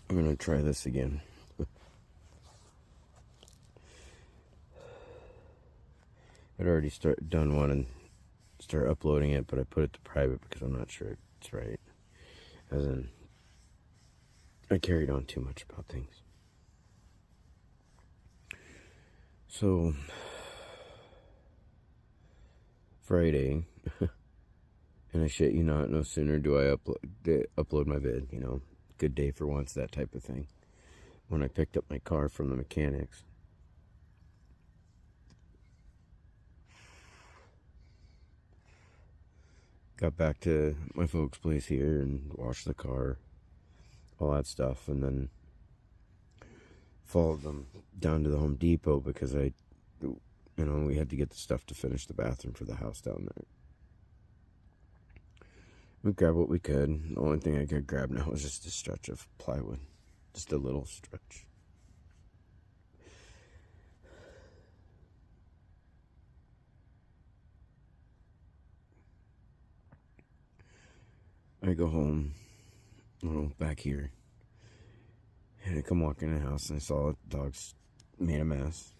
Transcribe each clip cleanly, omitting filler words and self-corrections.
I'm gonna try this again. I'd already done one and start uploading it, but I put it to private because I'm not sure it's right. As in, I carried on too much about things. So, Friday, and I shit you not, no sooner do I upload my vid, you know, good day for once, that type of thing. When I picked up my car from the mechanics, got back to my folks' place here and washed the car, all that stuff, and then followed them down to the Home Depot because we had to get the stuff to finish the bathroom for the house down there. We grabbed what we could. The only thing I could grab now was just a stretch of plywood. Just a little stretch. I go home, back here, and I come walking in the house and I saw the dogs made a mess.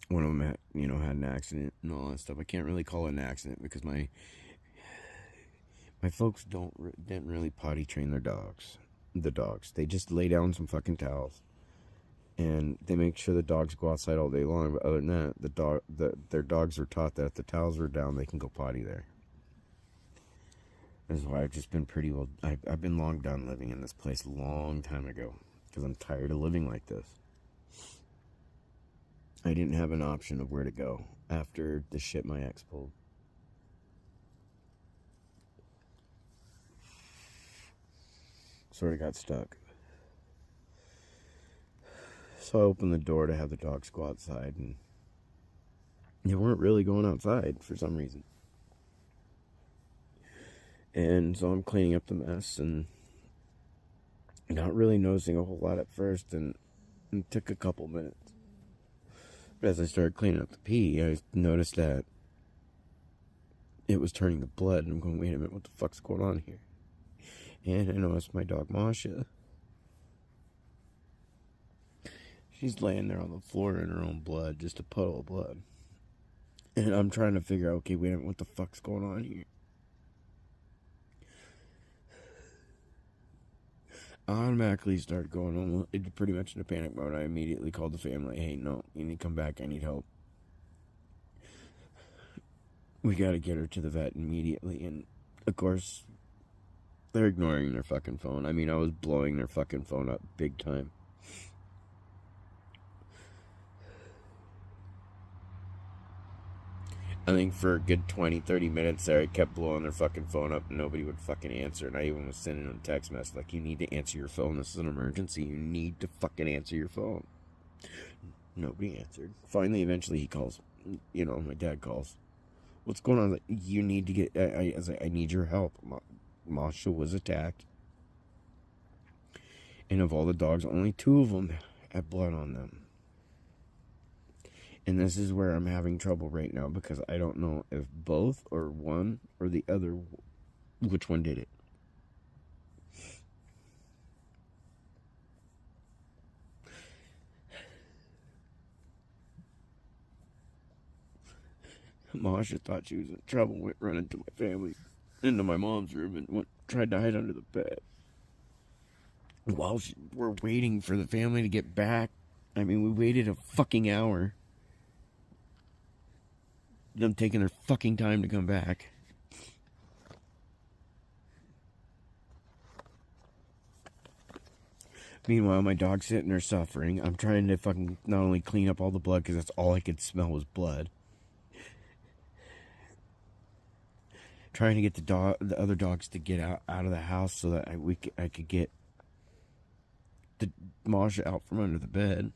One of them had an accident and all that stuff. I can't really call it an accident because my folks didn't really potty train their dogs. The dogs, they just lay down some fucking towels, and they make sure the dogs go outside all day long. But other than that, their dogs are taught that if the towels are down, they can go potty there. That's why I've just been pretty well. I've been long done living in this place a long time ago because I'm tired of living like this. I didn't have an option of where to go after the shit my ex pulled. Sort of got stuck. So I opened the door to have the dogs go outside, and they weren't really going outside for some reason. And so I'm cleaning up the mess and not really noticing a whole lot at first, and it took a couple minutes. But as I started cleaning up the pee, I noticed that it was turning to blood, and I'm going, wait a minute, what the fuck's going on here? And I noticed my dog Masha. She's laying there on the floor in her own blood, just a puddle of blood. And I'm trying to figure out, okay, wait a minute, what the fuck's going on here? I automatically started going on pretty much in a panic mode. I immediately called the family. Hey, no, you need to come back. I need help. We gotta get her to the vet immediately. And, of course, they're ignoring their fucking phone. I mean, I was blowing their fucking phone up big time. I think for a good 20-30 minutes there, I kept blowing their fucking phone up and nobody would fucking answer. And I even was sending them a text message like, you need to answer your phone. This is an emergency. You need to fucking answer your phone. Nobody answered. Finally, eventually he calls. My dad calls. What's going on? Like, you need to get... I need your help. Masha was attacked. And of all the dogs, only 2 of them had blood on them. And this is where I'm having trouble right now because I don't know if both or one or the other, which one did it. Masha thought she was in trouble, went running to my family, into my mom's room, and tried to hide under the bed. While we're waiting for the family to get back, I mean, we waited a fucking hour. Them taking their fucking time to come back. Meanwhile, my dog's sitting there suffering. I'm trying to fucking not only clean up all the blood, because that's all I could smell was blood. Trying to get the other dogs to get out of the house so that I could get the Masha out from under the bed.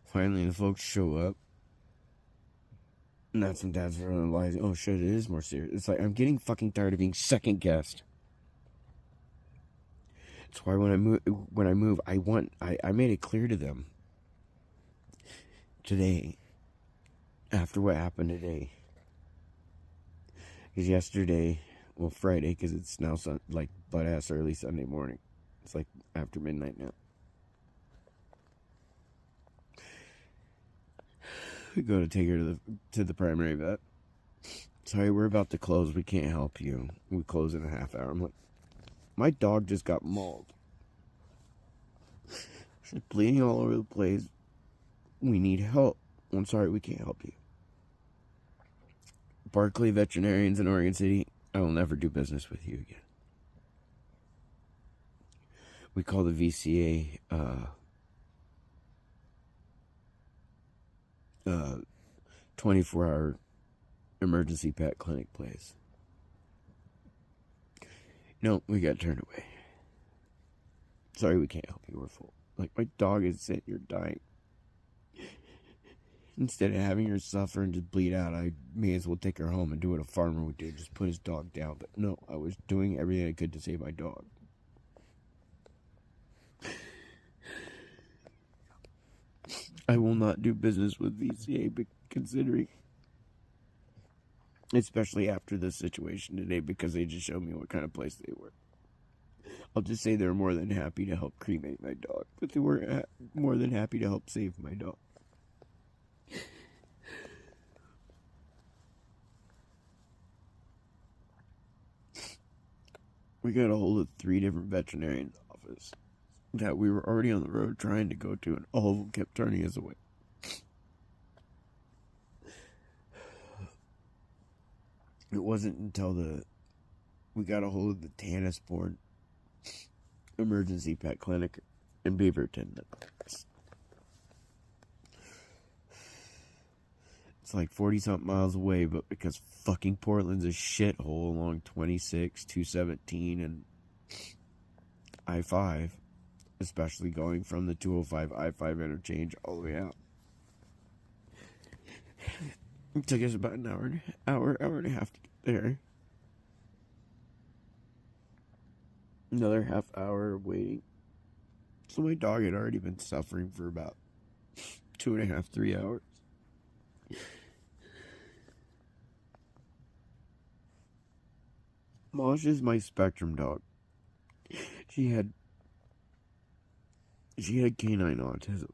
Finally, the folks show up. And that's when Dad's realizing, oh shit, it is more serious. It's like, I'm getting fucking tired of being second guessed. That's why when I move, I made it clear to them today, after what happened today. Because yesterday, Well, Friday, because it's now like butt-ass early Sunday morning. It's like after midnight now. We go to take her to the primary vet. Sorry, we're about to close. We can't help you. We close in a half hour. I'm like, my dog just got mauled. She's bleeding all over the place. We need help. I'm sorry, we can't help you. Barkley Veterinarians in Oregon City, I will never do business with you again. We call the VCA 24-hour emergency pet clinic place. No, we got turned away. Sorry, we can't help you. We're full. Like, my dog is sick. You're dying. Instead of having her suffer and just bleed out, I may as well take her home and do what a farmer would do. Just put his dog down. But no, I was doing everything I could to save my dog. I will not do business with VCA, but considering, especially after this situation today, because they just showed me what kind of place they were. I'll just say they're more than happy to help cremate my dog, but they were more than happy to help save my dog. We got a hold of 3 different veterinarian offices that we were already on the road trying to go to, and all of them kept turning us away. It wasn't until we got a hold of the Tannisbourne Emergency Pet Clinic in Beaverton. It's like 40-something miles away, but because fucking Portland's a shithole along 26, 217, and I-5, especially going from the 205 I-5 interchange all the way out. It took us about an hour and a half to get there. Another half hour of waiting. So my dog had already been suffering for about 2.5, 3 hours. Mosh is my spectrum dog. She had canine autism.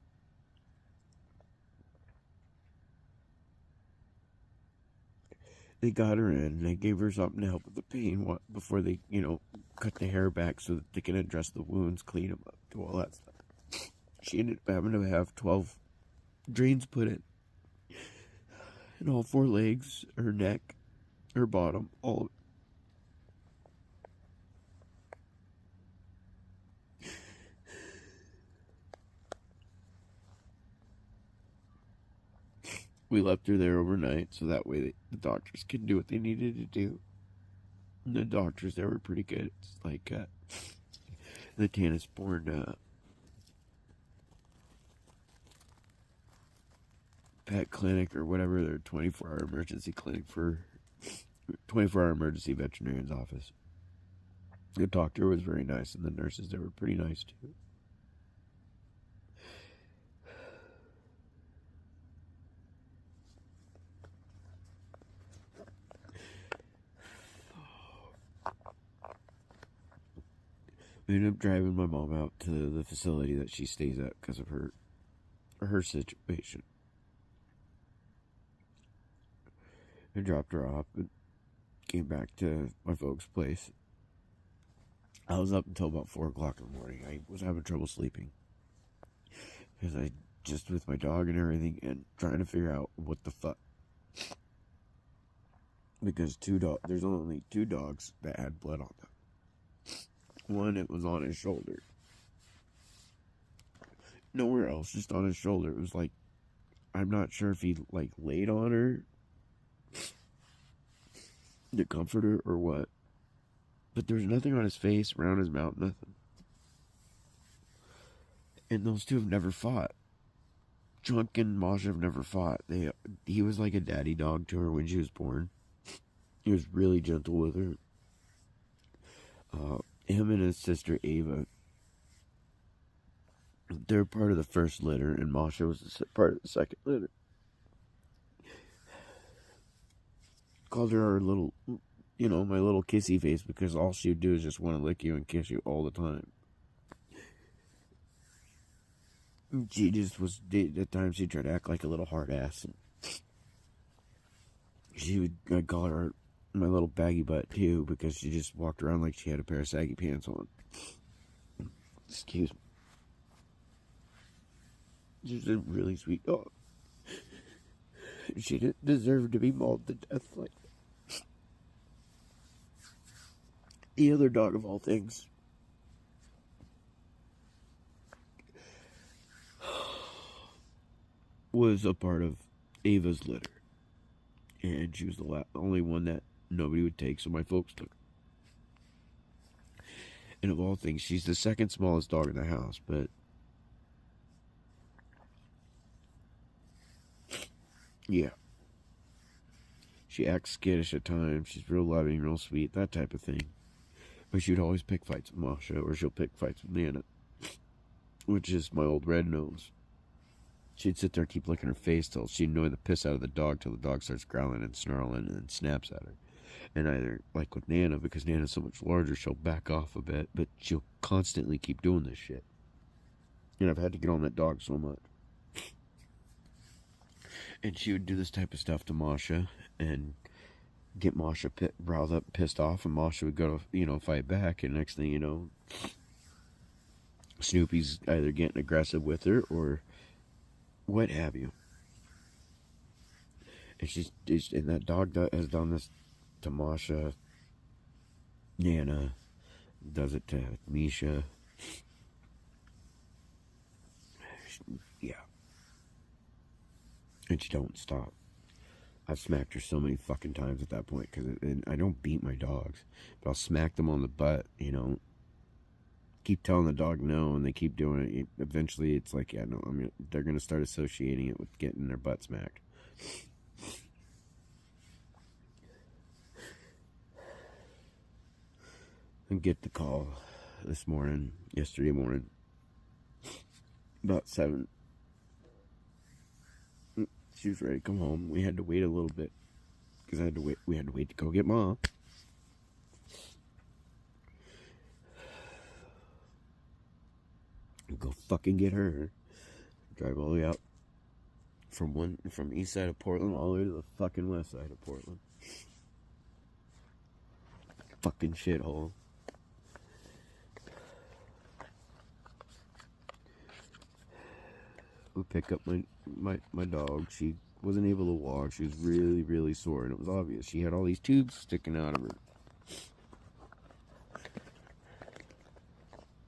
They got her in, and they gave her something to help with the pain before they, cut the hair back so that they can address the wounds, clean them up, do all that stuff. She ended up having to have 12 drains put in. And all 4 legs, her neck, her bottom, all of it. We left her there overnight, so that way the doctors could do what they needed to do. And the doctors there were pretty good. It's like the Tannisbourne pet clinic or whatever, their 24-hour emergency clinic for 24-hour emergency veterinarian's office. The doctor was very nice, and the nurses there were pretty nice too. We ended up driving my mom out to the facility that she stays at because of her situation. I dropped her off and came back to my folks' place. I was up until about 4 o'clock in the morning. I was having trouble sleeping because I just with my dog and everything and trying to figure out what the fuck. Because there's only 2 dogs that had blood on them. One, it was on his shoulder. Nowhere else, just on his shoulder. It was like, I'm not sure if he laid on her to comfort her or what. But there was nothing on his face, around his mouth, nothing. And those 2 have never fought. Chunk and Masha have never fought. He was like a daddy dog to her when she was born. He was really gentle with her. Him and his sister Ava, they're part of the first litter, and Masha was part of the second litter. Called her our little you know, my little kissy face, because all she would do is just want to lick you and kiss you all the time. She just was, at times she'd try to act like a little hard ass. I'd call her my little baggy butt too, because she just walked around like she had a pair of saggy pants on. Excuse me. She's a really sweet dog. She didn't deserve to be mauled to death like that. The other dog of all things was a part of Ava's litter. And she was the only one that nobody would take, so my folks took her. And of all things, she's the second smallest dog in the house, but yeah. She acts skittish at times. She's real loving, real sweet, that type of thing. But she would always pick fights with Masha, or she'll pick fights with Nana, which is my old red nose. She'd sit there and keep licking her face till she'd annoy the piss out of the dog till the dog starts growling and snarling and then snaps at her. And either, like with Nana, because Nana's so much larger, she'll back off a bit, but she'll constantly keep doing this shit. And I've had to get on that dog so much. And she would do this type of stuff to Masha and get Masha riled up, pissed off, and Masha would go to, fight back. And next thing you know, Snoopy's either getting aggressive with her or what have you. And that dog has done this to Masha, Nana, does it to Misha. Yeah. And she don't stop. I've smacked her so many fucking times at that point, and I don't beat my dogs, but I'll smack them on the butt, keep telling the dog no, and they keep doing it. Eventually it's like, yeah, no, they're going to start associating it with getting their butt smacked. And get the call yesterday morning, about 7. She was ready to come home. We had to wait a little bit, because we had to wait to go get Mom. Go fucking get her. Drive all the way out from east side of Portland all the way to the fucking west side of Portland. Fucking shithole. We pick up my dog. She wasn't able to walk. She was really, really sore, and it was obvious. She had all these tubes sticking out of her.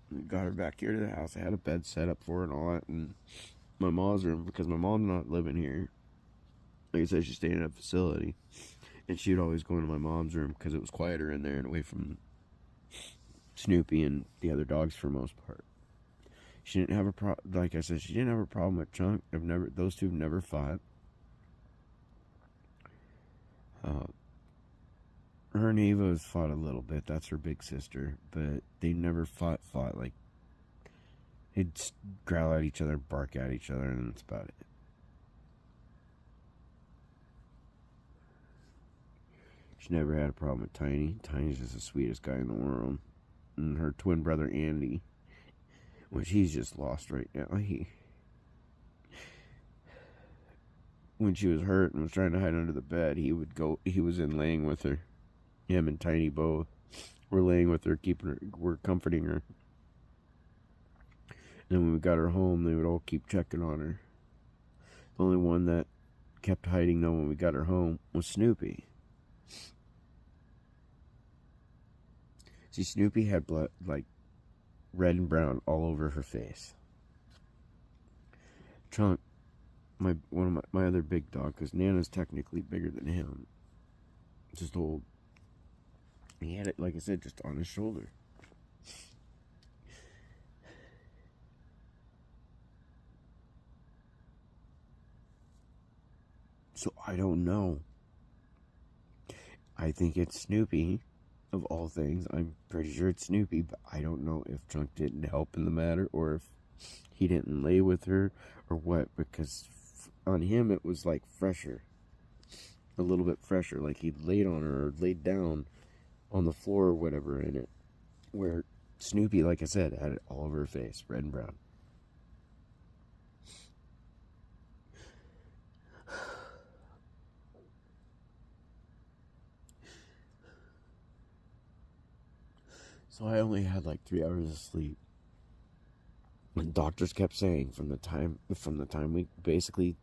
We got her back here to the house. I had a bed set up for her and all that, and my mom's room, because my mom's not living here. Like I said, she's staying in a facility, and she would always go into my mom's room because it was quieter in there and away from Snoopy and the other dogs for the most part. She didn't have like I said, she didn't have a problem with Chunk. Those two have never fought. Her and Ava has fought a little bit. That's her big sister, but they never fought. Like, they'd growl at each other, bark at each other, and that's about it. She never had a problem with Tiny. Tiny's just the sweetest guy in the world. And her twin brother Andy, which he's just lost right now. When she was hurt and was trying to hide under the bed, he was in laying with her. Him and Tiny both were laying with her, we're comforting her. And then when we got her home, they would all keep checking on her. The only one that kept hiding, though, when we got her home was Snoopy. See, Snoopy had blood, like, red and brown all over her face. Chunk, one of my other big dog, because Nana's technically bigger than him, just old. He had it, like I said, just on his shoulder. So I don't know. I think it's Snoopy, of all things. I'm pretty sure it's Snoopy, but I don't know if Chunk didn't help in the matter, or if he didn't lay with her, or what, because on him it was like fresher. A little bit fresher, like he laid on her, or laid down on the floor or whatever in it, where Snoopy, like I said, had it all over her face, red and brown. So I only had like 3 hours of sleep. And doctors kept saying from the time we basically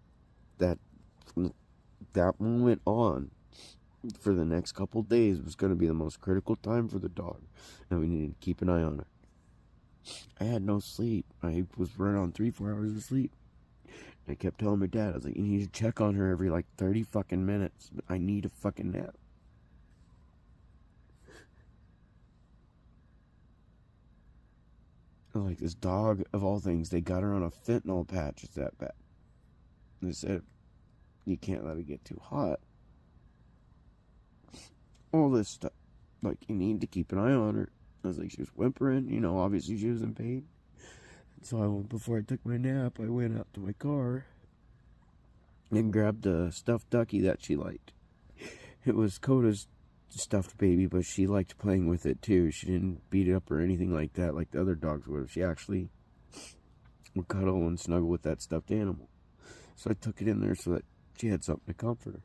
that from that moment on for the next couple days was going to be the most critical time for the dog, and we needed to keep an eye on her. I had no sleep. I was running on 3-4 hours of sleep. I kept telling my dad, I was like, you need to check on her every like 30 fucking minutes. I need a fucking nap. Like, this dog, of all things, they got her on a fentanyl patch. It's that bad. They said, you can't let it get too hot. All this stuff. Like, you need to keep an eye on her. I was like, she was whimpering. You know, obviously she was in pain. So I went, before I took my nap, I went out to my car and grabbed a stuffed ducky that she liked. It was Coda's stuffed baby, but she liked playing with it too. She didn't beat it up or anything like that like the other dogs would have. She actually would cuddle and snuggle with that stuffed animal. So I took it in there so that she had something to comfort her.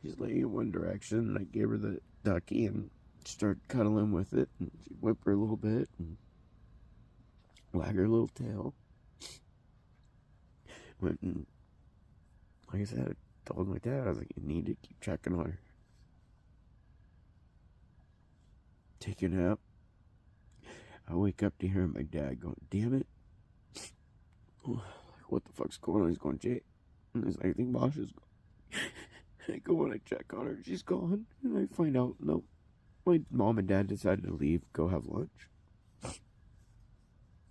She's laying in one direction, and I gave her the ducky and started cuddling with it, and she whimpered a little bit and wagged her little tail. Went and, like I said, I told my dad, I was like, you need to keep checking on her. Take a nap. I wake up to hear my dad going, damn it. What the fuck's going on? He's going, Jay. And he's like, I think Bosch is gone. I go and I check on her. She's gone. And I find out, no. My mom and dad decided to leave, go have lunch.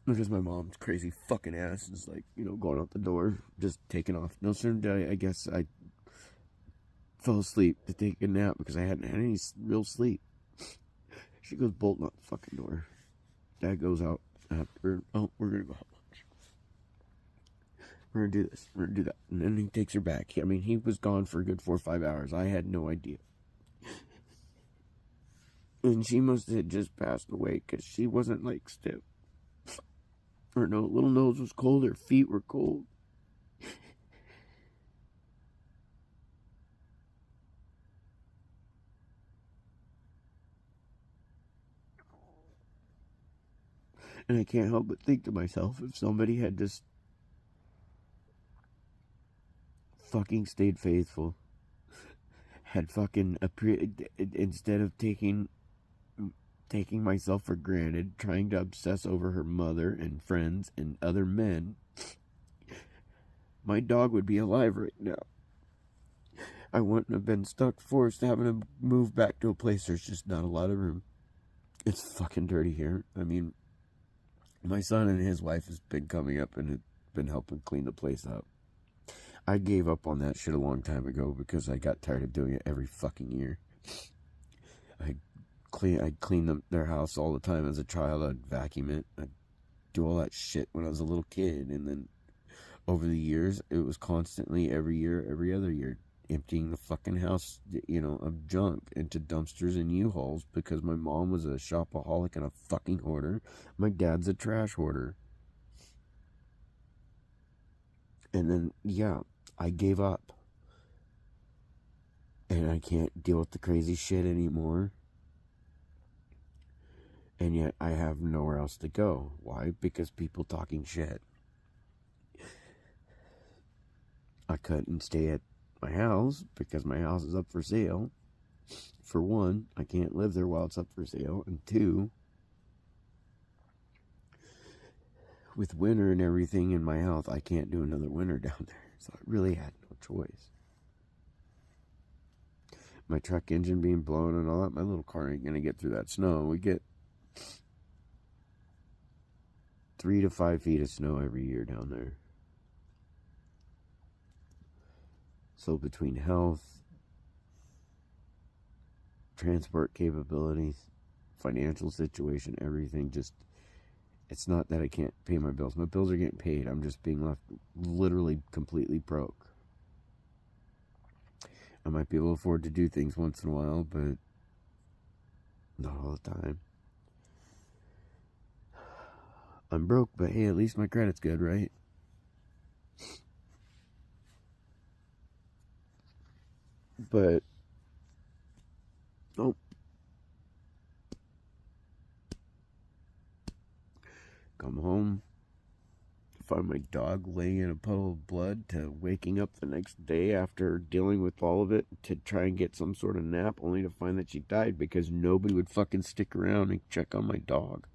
Because my mom's crazy fucking ass is like, you know, going out the door, just taking off. No sooner did I guess I fell asleep to take a nap because I hadn't had any real sleep. She goes bolting out the fucking door. Dad goes out after, oh, we're gonna go have lunch. We're gonna do this, we're gonna do that. And then he takes her back. I mean, he was gone for a good 4 or 5 hours. I had no idea. And she must have just passed away because she wasn't like stiff. Her little nose was cold, her feet were cold. And I can't help but think to myself, if somebody had just fucking stayed faithful, had fucking instead of taking myself for granted, trying to obsess over her mother and friends and other men, my dog would be alive right now. I wouldn't have been forced having to move back to a place there's just not a lot of room. It's fucking dirty here. I mean, my son and his wife has been coming up and have been helping clean the place up. I gave up on that shit a long time ago because I got tired of doing it every fucking year. I'd clean their house all the time as a child. I'd vacuum it. I'd do all that shit when I was a little kid. And then over the years, it was constantly every year, every other year, emptying the fucking house, you know, of junk into dumpsters and U-Hauls because my mom was a shopaholic and a fucking hoarder. My dad's a trash hoarder. And then, yeah, I gave up. And I can't deal with the crazy shit anymore. And yet I have nowhere else to go. Why? Because people talking shit. I couldn't stay at my house because my house is up for sale. For one, I can't live there while it's up for sale. And two, with winter and everything in my health, I can't do another winter down there. So I really had no choice. My truck engine being blown and all that, my little car ain't gonna get through that snow. We get 3 to 5 feet of snow every year down there. So between health, transport capabilities, financial situation, everything, just, it's not that I can't pay my bills. My bills are getting paid. I'm just being left literally completely broke. I might be able to afford to do things once in a while, but not all the time. I'm broke, but hey, at least my credit's good, right? But, oh, come home, find my dog laying in a puddle of blood, to waking up the next day after dealing with all of it to try and get some sort of nap, only to find that she died because nobody would fucking stick around and check on my dog.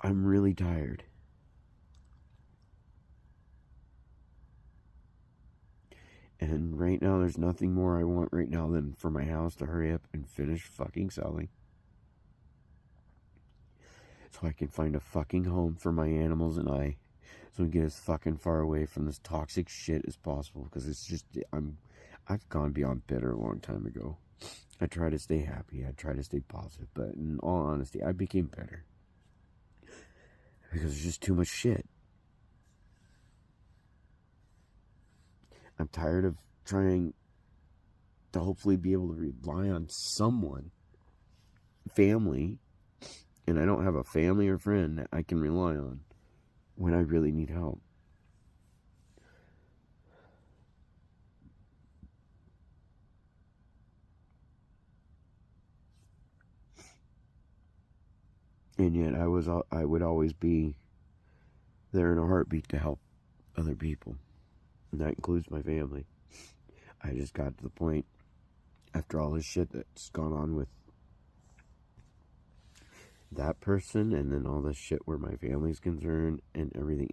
I'm really tired. And right now, there's nothing more I want right now than for my house to hurry up and finish fucking selling. So I can find a fucking home for my animals and I. So we get as fucking far away from this toxic shit as possible. Because it's just, I've gone beyond bitter a long time ago. I try to stay happy. I try to stay positive. But in all honesty, I became bitter. Because there's just too much shit. I'm tired of trying to hopefully be able to rely on someone, family, and I don't have a family or friend that I can rely on when I really need help. And yet I would always be there in a heartbeat to help other people. And that includes my family. I just got to the point, after all this shit that's gone on with that person, and then all this shit where my family's concerned and everything,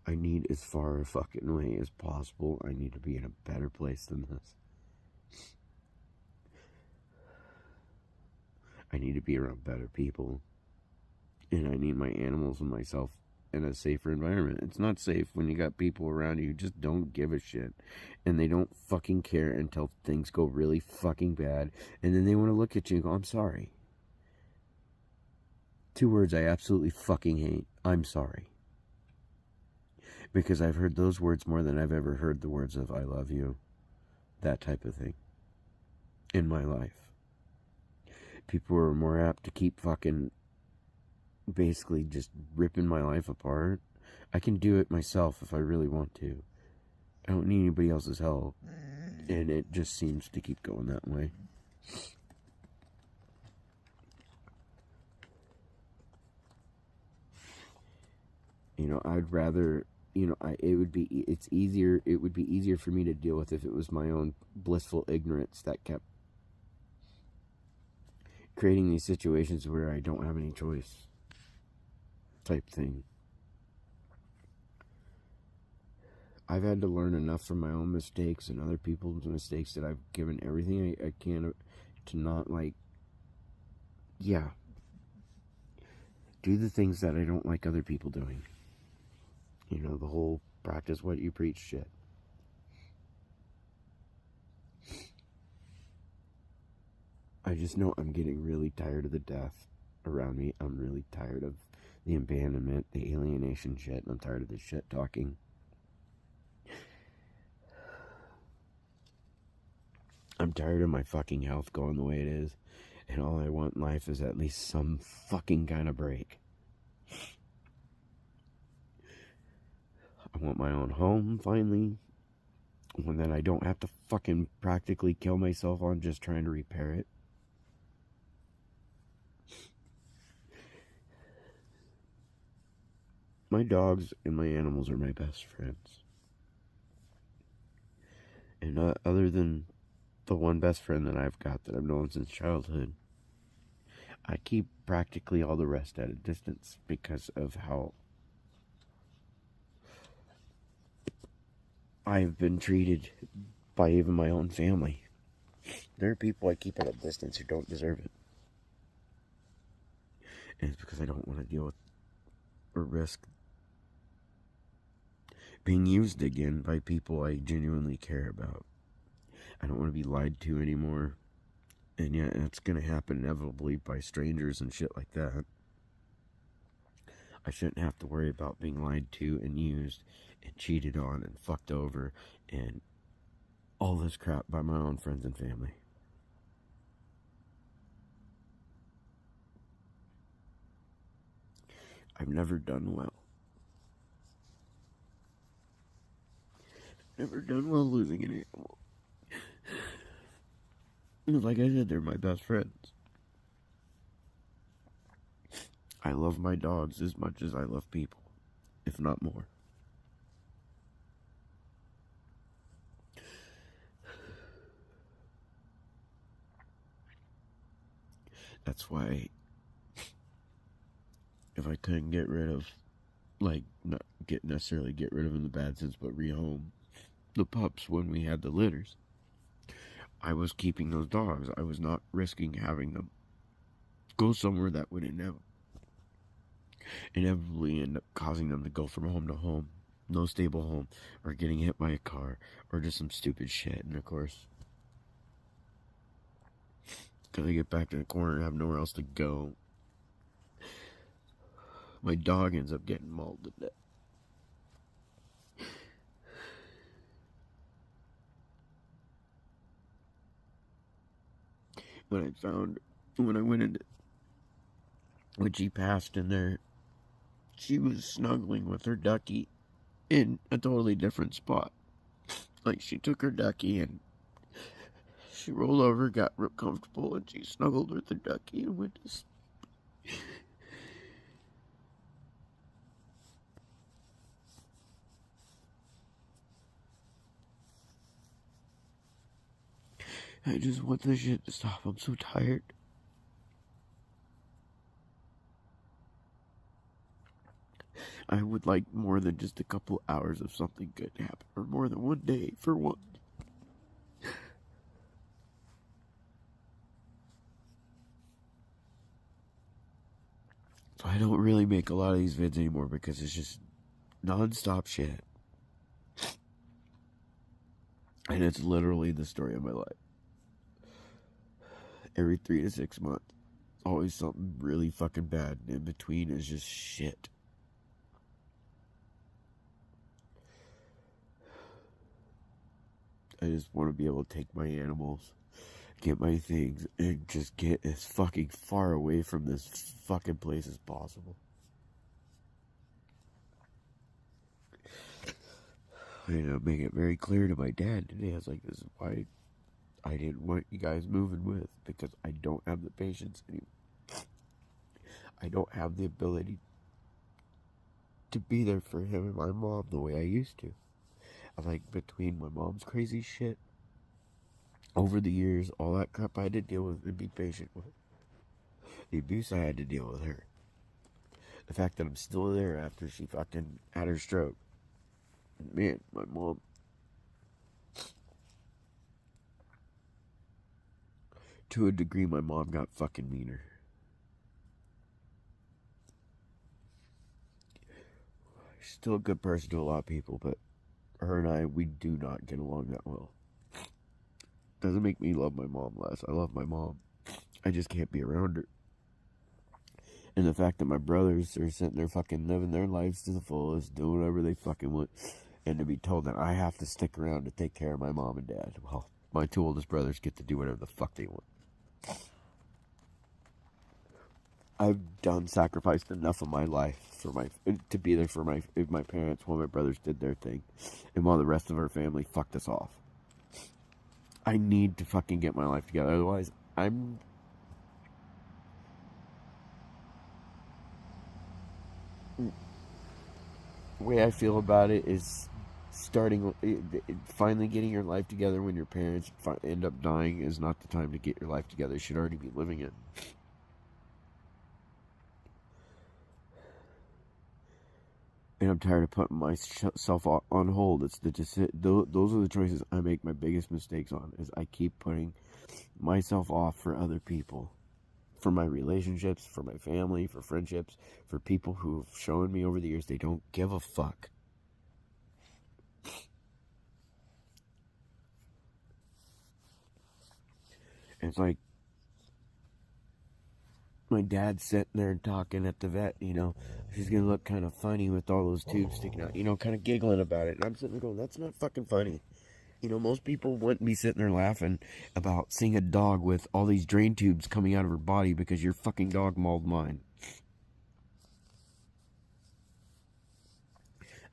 I need as far a fucking away as possible. I need to be in a better place than this. I need to be around better people. And I need my animals and myself in a safer environment. It's not safe when you got people around you who just don't give a shit. And they don't fucking care until things go really fucking bad. And then they want to look at you and go, I'm sorry. 2 words I absolutely fucking hate. I'm sorry. Because I've heard those words more than I've ever heard the words of I love you. That type of thing. In my life. People are more apt to keep fucking basically just ripping my life apart. I can do it myself if I really want to. I don't need anybody else's help. And it just seems to keep going that way. You know, I'd rather, you know, it would be easier for me to deal with if it was my own blissful ignorance that kept creating these situations where I don't have any choice type thing. I've had to learn enough from my own mistakes and other people's mistakes that I've given everything I can to not, like, yeah, do the things that I don't like other people doing. You know, the whole practice what you preach shit. I just know I'm getting really tired of the death around me. I'm really tired of the abandonment, the alienation shit. I'm tired of the shit talking. I'm tired of my fucking health going the way it is. And all I want in life is at least some fucking kind of break. I want my own home, finally. One that I don't have to fucking practically kill myself on just trying to repair it. My dogs and my animals are my best friends. And other than the one best friend that I've got that I've known since childhood, I keep practically all the rest at a distance because of how I've been treated by even my own family. There are people I keep at a distance who don't deserve it. And it's because I don't want to deal with or risk being used again by people I genuinely care about. I don't want to be lied to anymore. And yet it's going to happen inevitably by strangers and shit like that. I shouldn't have to worry about being lied to and used and cheated on and fucked over and all this crap by my own friends and family. I've never done well. Never done well losing an animal. Like I said, they're my best friends. I love my dogs as much as I love people, if not more. That's why if I couldn't get rid of, like, not necessarily get rid of in the bad sense, but rehome the pups when we had the litters, I was keeping those dogs. I was not risking having them go somewhere that would inevitably end up causing them to go from home to home, no stable home, or getting hit by a car, or just some stupid shit. And of course, because I get back to the corner and have nowhere else to go, my dog ends up getting mauled to death. When I went into, when she passed in there, she was snuggling with her ducky in a totally different spot. Like, she took her ducky and she rolled over, got real comfortable, and she snuggled with her ducky and went to sleep. I just want this shit to stop. I'm so tired. I would like more than just a couple hours of something good to happen, or more than one day for one. So I don't really make a lot of these vids anymore because it's just non-stop shit. And it's literally the story of my life. Every 3 to 6 months, always something really fucking bad. And in between is just shit. I just want to be able to take my animals, get my things, and just get as fucking far away from this fucking place as possible. I make it very clear to my dad today. I was like, this is why I didn't want you guys moving with, because I don't have the patience anymore. I don't have the ability to be there for him and my mom the way I used to. I'm like, between my mom's crazy shit over the years, all that crap I had to deal with and be patient with, the abuse I had to deal with her, the fact that I'm still there after she fucking had her stroke. Man, my mom, to a degree, my mom got fucking meaner. She's still a good person to a lot of people, but her and I, we do not get along that well. Doesn't make me love my mom less. I love my mom. I just can't be around her. And the fact that my brothers are sitting there fucking living their lives to the fullest, doing whatever they fucking want, and to be told that I have to stick around to take care of my mom and dad. Well, my 2 oldest brothers get to do whatever the fuck they want. I've sacrificed enough of my life to be there for my parents while my brothers did their thing, and while the rest of our family fucked us off. I need to fucking get my life together, otherwise the way I feel about it is finally getting your life together when your parents end up dying is not the time to get your life together. You should already be living it. And I'm tired of putting myself on hold. Those are the choices I make my biggest mistakes on, is I keep putting myself off for other people. For my relationships, for my family, for friendships, for people who have shown me over the years they don't give a fuck. And it's like, my dad's sitting there talking at the vet, she's gonna look kind of funny with all those tubes sticking out, kind of giggling about it. And I'm sitting there going, that's not fucking funny. Most people wouldn't be sitting there laughing about seeing a dog with all these drain tubes coming out of her body because your fucking dog mauled mine.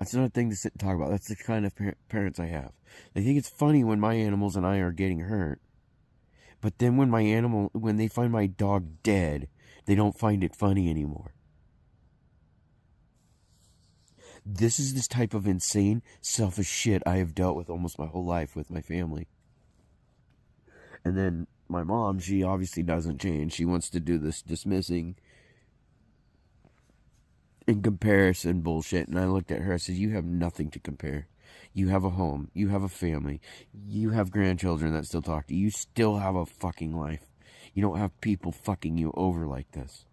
That's not a thing to sit and talk about. That's the kind of parents I have. They think it's funny when my animals and I are getting hurt. But then when they find my dog dead, they don't find it funny anymore. This is this type of insane, selfish shit I have dealt with almost my whole life with my family. And then my mom, she obviously doesn't change. She wants to do this dismissing and comparison bullshit. And I looked at her, I said, you have nothing to compare. You have a home. You have a family. You have grandchildren that still talk to you. You still have a fucking life. You don't have people fucking you over like this.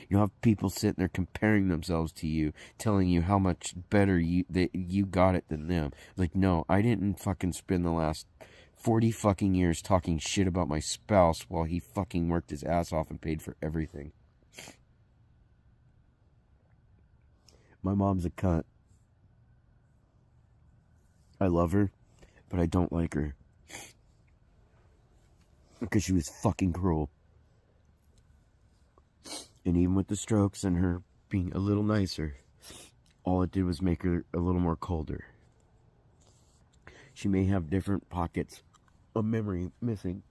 You don't have people sitting there comparing themselves to you, telling you how much better you got it than them. Like, no, I didn't fucking spend the last 40 fucking years talking shit about my spouse while he fucking worked his ass off and paid for everything. My mom's a cunt. I love her, but I don't like her. Because she was fucking cruel. And even with the strokes and her being a little nicer, all it did was make her a little more colder. She may have different pockets of memory missing.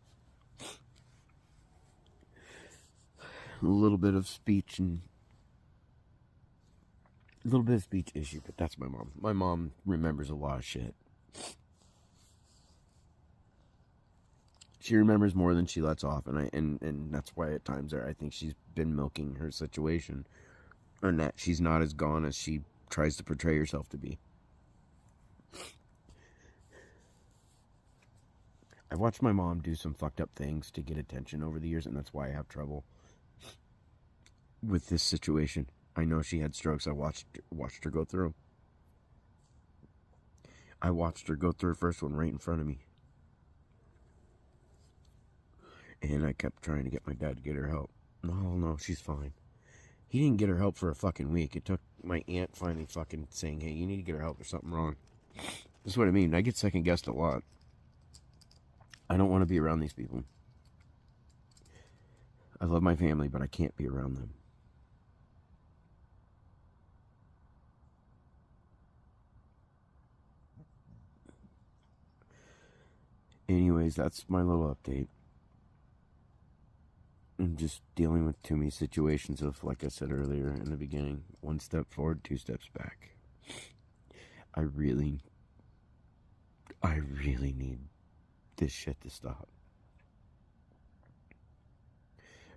A little bit of speech issue, but that's my mom. My mom remembers a lot of shit. She remembers more than she lets off, and that's why at times I think she's been milking her situation, and that she's not as gone as she tries to portray herself to be. I've watched my mom do some fucked up things to get attention over the years, and that's why I have trouble with this situation. I know she had strokes. I watched her go through. I watched her go through her first one right in front of me. And I kept trying to get my dad to get her help. No, she's fine. He didn't get her help for a fucking week. It took my aunt finally fucking saying, hey, you need to get her help. There's something wrong. That's what I mean. I get second guessed a lot. I don't want to be around these people. I love my family, but I can't be around them. Anyways, that's my little update. I'm just dealing with too many situations of, like I said earlier in the beginning, 1 step forward, 2 steps back. I really need this shit to stop.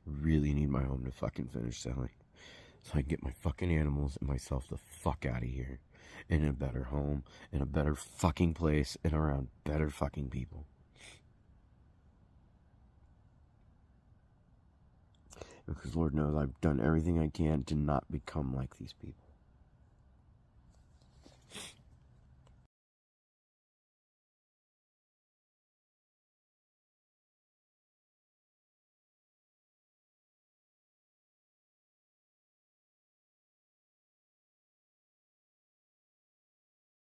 Really need my home to fucking finish selling, so I can get my fucking animals and myself the fuck out of here, in a better home, in a better fucking place, and around better fucking people. Because Lord knows I've done everything I can to not become like these people.